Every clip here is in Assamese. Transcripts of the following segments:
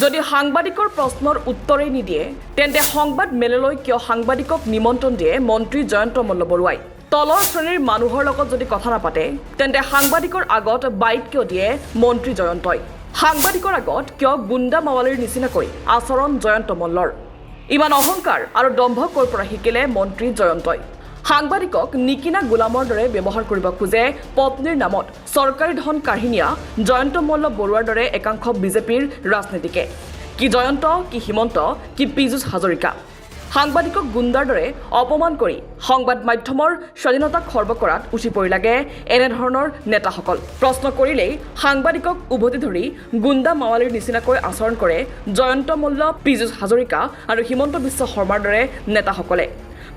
যদি সাংবাদিকৰ প্ৰশ্নৰ উত্তৰেই নিদিয়ে তেন্তে সংবাদ মেললৈ কিয় সাংবাদিকক নিমন্ত্ৰণ দিয়ে মন্ত্ৰী জয়ন্ত মল্ল বৰুৱাই তলৰ শ্ৰেণীৰ মানুহৰ লগত যদি কথা নাপাতে তেন্তে সাংবাদিকৰ আগত বাইট কিয় দিয়ে মন্ত্ৰী জয়ন্তই সাংবাদিকৰ আগত কিয় গুণ্ডা মাৱালীৰ নিচিনাকৈ আচৰণ জয়ন্ত মল্লৰ ইমান অহংকাৰ আৰু দম্ভ কৰ পৰা শিকিলে মন্ত্ৰী জয়ন্তই সাংবাদিকক নিকিনা গোলামৰ দৰে ব্যৱহাৰ কৰিব খোজে পত্নীৰ নামত চৰকাৰী ধন কাঢ়ি নিয়া জয়ন্ত মল্ল বৰুৱাৰ দৰে একাংশ বিজেপিৰ ৰাজনীতিকে কি জয়ন্ত কি হিমন্ত কি পীযুষ হাজৰিকা সাংবাদিকক গুণ্ডাৰ দৰে অপমান কৰি সংবাদ মাধ্যমৰ স্বাধীনতা খৰ্ব কৰাত উঠি পৰি লাগে এনেধৰণৰ নেতাসকল প্ৰশ্ন কৰিলেই সাংবাদিকক উভতি ধৰি গুণ্ডা মাৱালীৰ নিচিনাকৈ আচৰণ কৰে জয়ন্ত মল্ল পীযুষ হাজৰিকা আৰু হিমন্ত বিশ্ব শৰ্মাৰ দৰে নেতাসকলে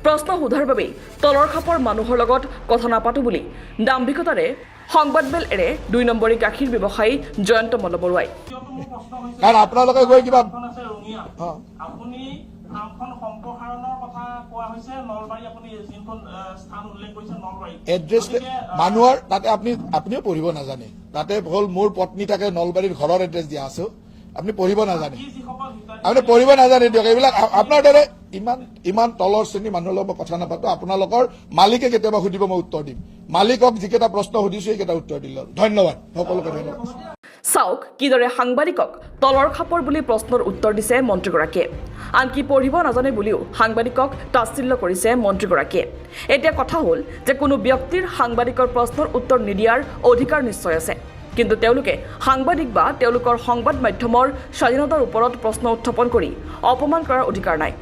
প্ৰশ্ন সোধাৰ বাবে তলৰ খাপৰ মানুহৰ লগত কথা নাপাতো বুলি দাম্ভিকতাৰে সংবাদমেল এৰে ২ নম্বৰী গাখীৰ ব্যৱসায়ী জয়ন্ত মল্ল বৰুৱাই কাৰণ আপোনালোকে গৈ কিবা আপুনি নামখন সম্প্ৰসাৰণৰ কথা কোৱা হৈছে নলবাৰী আপুনি যিখন স্থান উল্লেখ কৰিছে নলবাৰী এড্ৰেছ মানুহৰ তাতে আপুনিও পঢ়িব নাজানে তাতে হ'ল মোৰ পত্নী থাকে নলবাৰীৰ ঘৰৰ এড্ৰেছ দিয়া আছে আপুনি পঢ়িব নাজানে আপুনি পঢ়িব নাজানে দিয়ক এইবিলাক আপোনাৰ দৰে ইমান তলৰ শ্ৰেণীৰ মানুহৰ লগত কথা নাপাতো আপোনালোকৰ মালিকে কেতিয়াবা সুধিব মই উত্তৰ দিম মালিকক যিকেইটা প্ৰশ্ন সুধিছো সেইকেইটা উত্তৰ দিলো ধন্যবাদ সকলোকে ধন্যবাদ চাওক কিদৰে সাংবাদিকক তলৰ খাপৰ বুলি প্ৰশ্নৰ উত্তৰ দিছে মন্ত্ৰীগৰাকীয়ে আনকি পঢ়িব নাজানে বুলিও সাংবাদিকক তাচ্ছিল্য কৰিছে মন্ত্ৰীগৰাকীয়ে এতিয়া কথা হ'ল যে কোনো ব্যক্তিৰ সাংবাদিকৰ প্ৰশ্নৰ উত্তৰ নিদিয়াৰ অধিকাৰ নিশ্চয় আছে কিন্তু তেওঁলোকে সাংবাদিক বা তেওঁলোকৰ সংবাদ মাধ্যমৰ স্বাধীনতাৰ ওপৰত প্ৰশ্ন উত্থাপন কৰি অপমান কৰাৰ অধিকাৰ নাই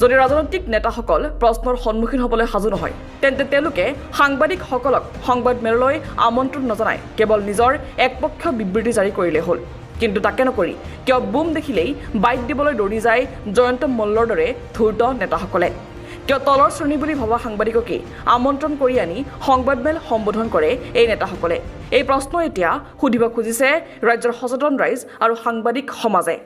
যদি ৰাজনৈতিক নেতাসকল প্ৰশ্নৰ সন্মুখীন হ'বলৈ সাজু নহয় তেন্তে তেওঁলোকে সাংবাদিকসকলক সংবাদ মেললৈ আমন্ত্ৰণ নজনাই কেৱল নিজৰ একপক্ষীয় বিবৃতি জাৰি কৰিলে হ'ল কিন্তু তাকে নকৰি কিয় বুম দেখিলেই বাইট দিবলৈ দৌৰি যায় জয়ন্ত মল্লৰ দৰে ধূৰ্ত নেতাসকলে কিয় তলৰ শ্ৰেণী বুলি ভবা সাংবাদিককে আমন্ত্ৰণ কৰি আনি সংবাদমেল সম্বোধন কৰে এই নেতাসকলে এই প্ৰশ্ন এতিয়া সুধিব খুজিছে ৰাজ্যৰ সচেতন ৰাইজ আৰু সাংবাদিক সমাজে